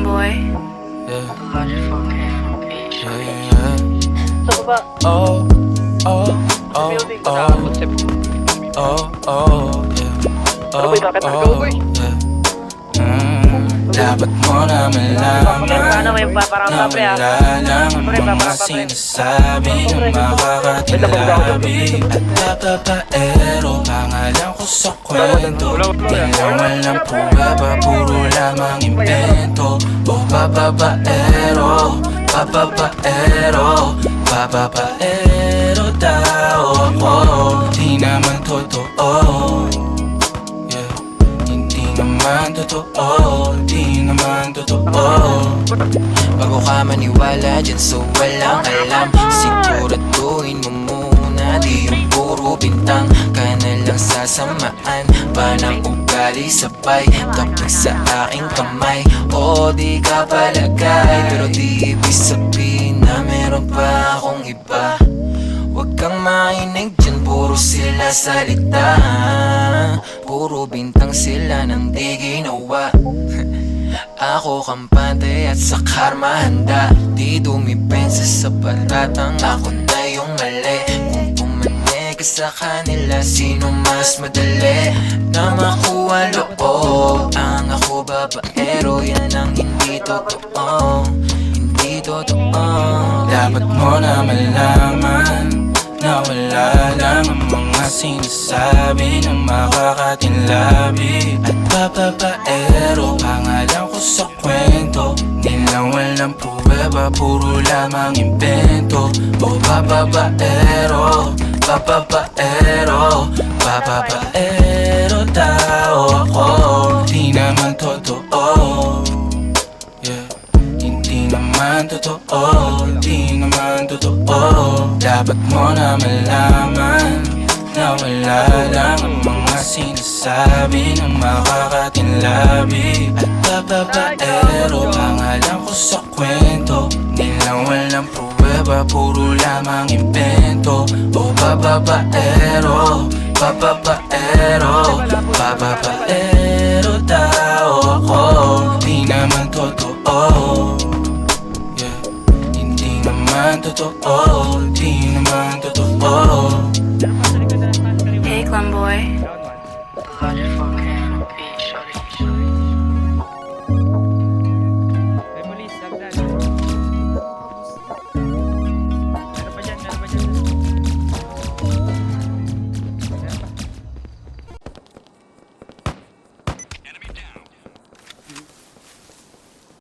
boy. Yeah. Yeah, yeah, Sa baba. yeah. Oh, oh, oh, Building. oh, oh, oh, yeah. Ano boy, bakit Oh, go boy? yeah. Dapat mo na Paano may malaman paparang na tabre ah? wala lang ang mga sinasabi ng makakatilabi. At napapaero, pangalan ko sa kwento. Di lang walang pruweba, puro lamang invento. O papapaero, papapaero, papapaero daw ako. Di naman totoo, yeah. Hindi naman totoo, di naman totoo. Bago ka maniwala dyan so walang alam, siguraduhin mo muna di yung puro bintang ka na lang sasamaan pa ng ugali sabay tapos sa aking kamay. O di ka palagay pero di ibig sabihin na meron pa akong iba. Huwag kang mainig dyan, puro sila salita, puro bintang sila nang di ginawa. Ako kampante at sa karma handa, di dumipensa sa paratang ako na yung mali. Kung pumanig ka sa kanila, sino mas madali na makuha loob? Ang ako babaero, yan ang hindi totoo, hindi totoo. Dapat mo na malaman na wala lang ang mga sinasabi ng makakatinlabi. At papapaero, pangalan ko sa kwento. Di lang walang pruweba, puro lamang invento. O papapaero, papapaero, papapaero daw ako. Di naman totoo, yeah. Hindi naman totoo, di naman totoo. Dapat mo na malaman na wala lang ang mga sinasabi ng makakatinlabi. At papapaero, pangalan ko sa kwento. Di lang walang pruweba, puro lamang invento. O papapaero, papapaero, papapaero daw ako. Di naman totoo, yeah. Hindi naman totoo.